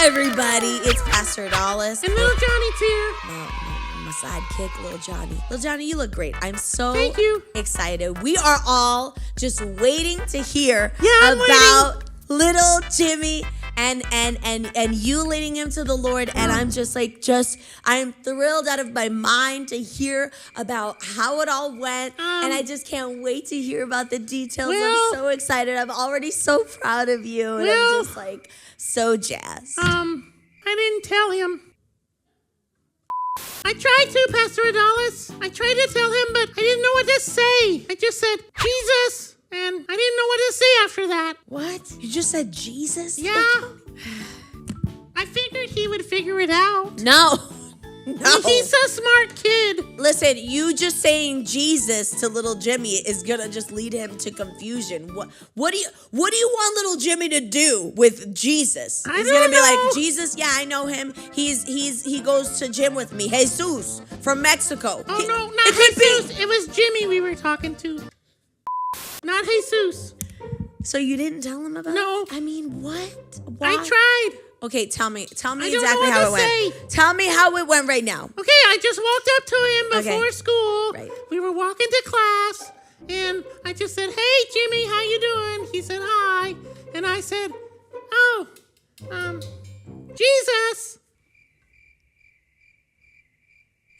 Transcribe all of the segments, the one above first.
everybody. It's Pastor Dallas. And little Johnny's here. My sidekick, little Johnny. Little Johnny, you look great. I'm so Thank you. excited. We are all just waiting to hear I'm about little Jimmy and you leading him to the Lord. And I'm just I'm thrilled out of my mind to hear about how it all went. And I just can't wait to hear about the details. I'm so excited. I'm already so proud of you. And I'm just so jazzed. I didn't tell him. I tried to, Pastor Adalis. I tried to tell him, but I didn't know what to say. I just said, Jesus, and I didn't know what to say after that. What? You just said Jesus? Yeah. I figured he would figure it out. No. He's a smart kid. Listen, you just saying Jesus to little Jimmy is gonna just lead him to confusion. What do you want little Jimmy to do with Jesus? He's gonna be like, Jesus, yeah, I know him. He goes to gym with me. Jesus from Mexico. Oh no, not Jesus. It was Jimmy we were talking to. Not Jesus. So you didn't tell him about it? No. I mean, what? Why? I tried. Okay, tell me I exactly how it went. Tell me how it went right now. Okay, I just walked up to him before school. Right. We were walking to class, and I just said, "Hey, Jimmy, how you doing?" He said, "Hi," and I said, "Oh, Jesus."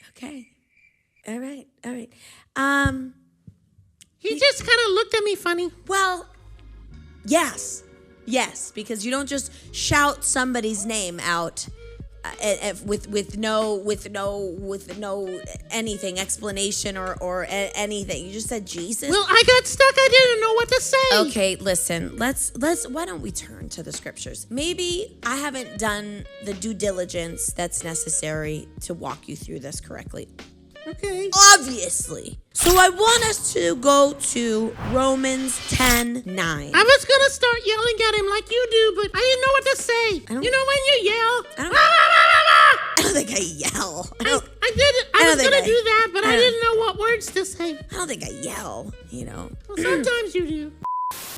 Okay. All right. He just kind of looked at me funny. Well, yes, because you don't just shout somebody's name out with no anything explanation or anything. You just said Jesus. Well, I got stuck. I didn't know what to say. Okay, listen. Let's. Why don't we turn to the scriptures? Maybe I haven't done the due diligence that's necessary to walk you through this correctly. Okay. Obviously. So I want us to go to Romans 10:9. I was going to start yelling at him like you do, but I didn't know what to say. You know when you yell? I don't think I yell. I did. I was going to do that, but I didn't know what words to say. I don't think I yell, Well, sometimes you do.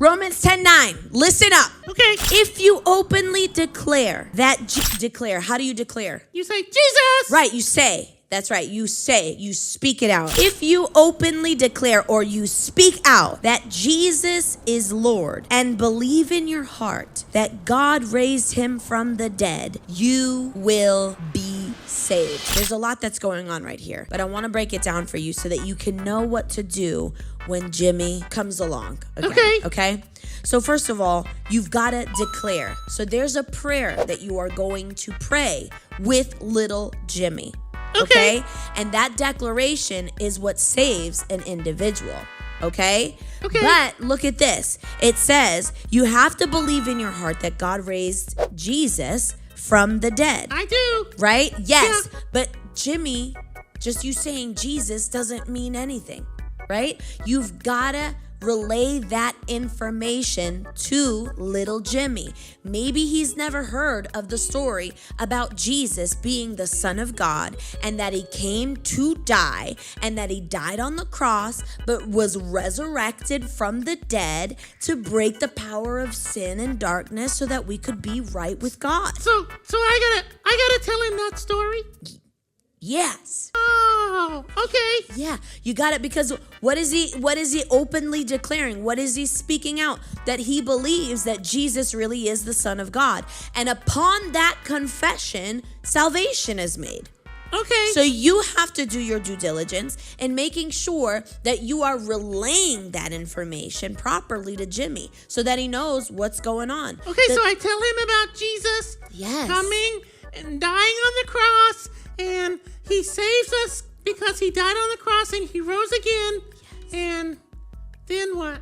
Romans 10:9. Listen up. Okay. If you openly declare that declare, how do you declare? You say Jesus. Right, you say. That's right. You speak it out. If you openly declare or you speak out that Jesus is Lord and believe in your heart that God raised him from the dead, you will be saved. There's a lot that's going on right here, but I want to break it down for you so that you can know what to do when Jimmy comes along. Okay? So first of all, you've got to declare. So there's a prayer that you are going to pray with little Jimmy. Okay? And that declaration is what saves an individual. Okay? But look at this. It says you have to believe in your heart that God raised Jesus from the dead. I do. Right? Yes. Yeah. But Jimmy, just you saying Jesus doesn't mean anything. Right? You've got to relay that information to little Jimmy. Maybe he's never heard of the story about Jesus being the Son of God and that he came to die and that he died on the cross but was resurrected from the dead to break the power of sin and darkness so that we could be right with God. So I gotta tell him that story? Yes. Oh, okay. Yeah, you got it, because what is he openly declaring? What is he speaking out? That he believes that Jesus really is the Son of God. And upon that confession, salvation is made. Okay. So you have to do your due diligence in making sure that you are relaying that information properly to Jimmy so that he knows what's going on. Okay, so I tell him about Jesus coming and dying on the cross, and he saves us because he died on the cross and he rose again. Yes. And then what?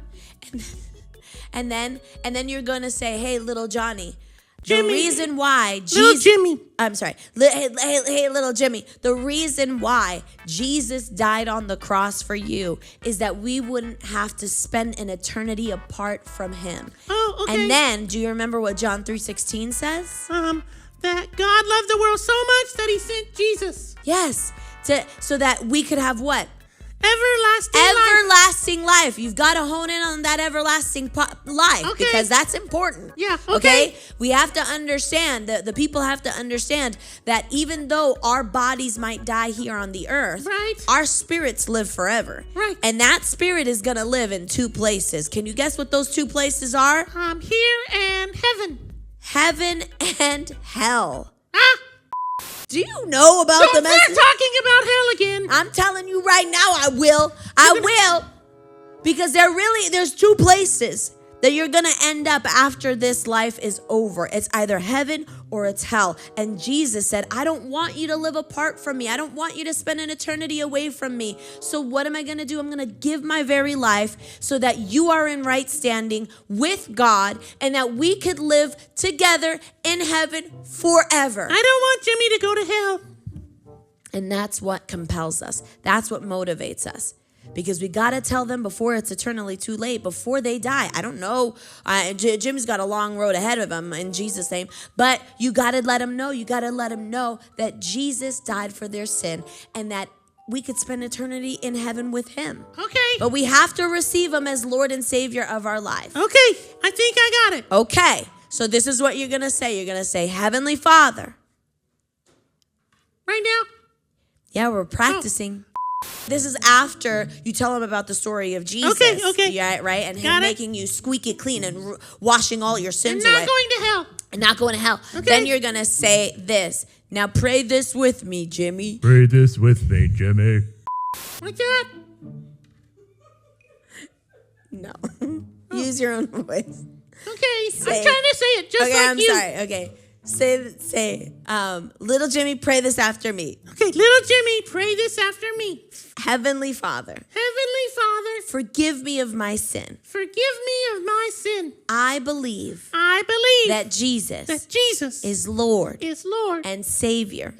And then you're going to say, "Hey, little Johnny, Jimmy. The reason why Jesus, little Jimmy. I'm sorry. Hey, little Jimmy. The reason why Jesus died on the cross for you is that we wouldn't have to spend an eternity apart from him." Oh, okay. And then, do you remember what John 3:16 says? That God loved the world so much that he sent Jesus. Yes. So that we could have what? Everlasting life. You've got to hone in on that everlasting life because that's important. Yeah, okay. We have to understand, the people have to understand that even though our bodies might die here on the earth, our spirits live forever. Right. And that spirit is going to live in two places. Can you guess what those two places are? Here and heaven. Heaven and hell. Ah! Do you know about the message? We're talking about hell again. I'm telling you right now, I will. Because there's two places that you're going to end up after this life is over. It's either heaven or it's hell. And Jesus said, I don't want you to live apart from me. I don't want you to spend an eternity away from me. So what am I going to do? I'm going to give my very life so that you are in right standing with God and that we could live together in heaven forever. I don't want Jimmy to go to hell. And that's what compels us. That's what motivates us. Because we got to tell them before it's eternally too late, before they die. I don't know. Jim's got a long road ahead of him in Jesus' name. But you got to let him know. You got to let him know that Jesus died for their sin and that we could spend eternity in heaven with him. Okay. But we have to receive him as Lord and Savior of our life. Okay. I think I got it. Okay. So this is what you're going to say. You're going to say, Heavenly Father. Right now? Yeah, we're practicing. This is after you tell him about the story of Jesus. Okay. Yeah, right? And him making you squeak it clean and washing all your sins away. And not going to hell. And not going to hell. Okay. Then you're going to say this. Now pray this with me, Jimmy. Pray this with me, Jimmy. Like that? No. Use your own voice. Okay. I'm trying to say it just like I'm you. sorry. Okay. Say, little Jimmy, pray this after me. Okay, little Jimmy, pray this after me. Heavenly Father. Heavenly Father. Forgive me of my sin. Forgive me of my sin. I believe. That Jesus. Is Lord. And Savior.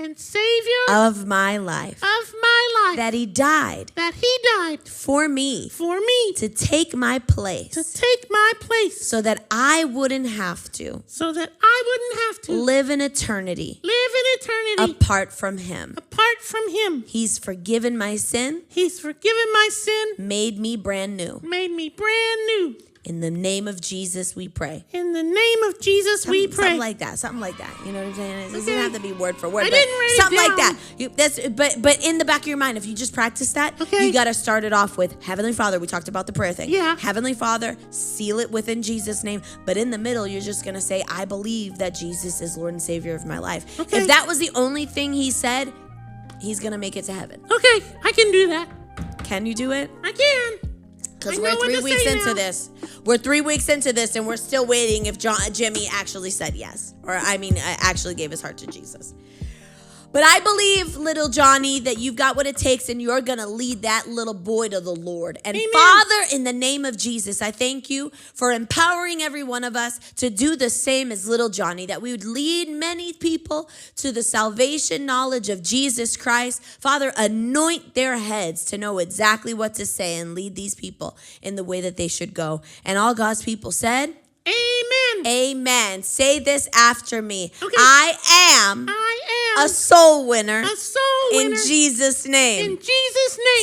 Of my life. That he died. For me. To take my place. So that I wouldn't have to. Live in eternity. Apart from him. He's forgiven my sin. Made me brand new. In the name of Jesus, we pray. Something like that. You know what I'm saying? It doesn't have to be word for word. I didn't write it something down. like that. But in the back of your mind, if you just practice that, you got to start it off with Heavenly Father. We talked about the prayer thing. Yeah. Heavenly Father, seal it within Jesus' name. But in the middle, you're just going to say, I believe that Jesus is Lord and Savior of my life. Okay. If that was the only thing he said, he's going to make it to heaven. Okay, I can do that. Can you do it? I can. Because we're 3 weeks into this. We're 3 weeks into this, and we're still waiting if Jimmy actually said yes. Or, actually gave his heart to Jesus. But I believe, little Johnny, that you've got what it takes, and you're going to lead that little boy to the Lord. And Amen. Father, in the name of Jesus, I thank you for empowering every one of us to do the same as little Johnny, that we would lead many people to the salvation knowledge of Jesus Christ. Father, anoint their heads to know exactly what to say and lead these people in the way that they should go. And all God's people said, Amen. Say this after me. Okay. I am a soul winner. In Jesus' name.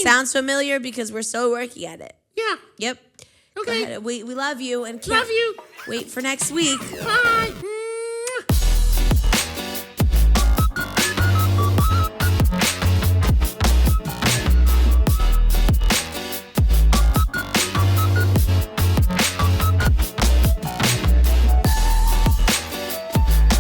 Sounds familiar because we're still working at it. Yeah. Yep. Okay. Go ahead. We love you and Love you. wait for next week. Bye.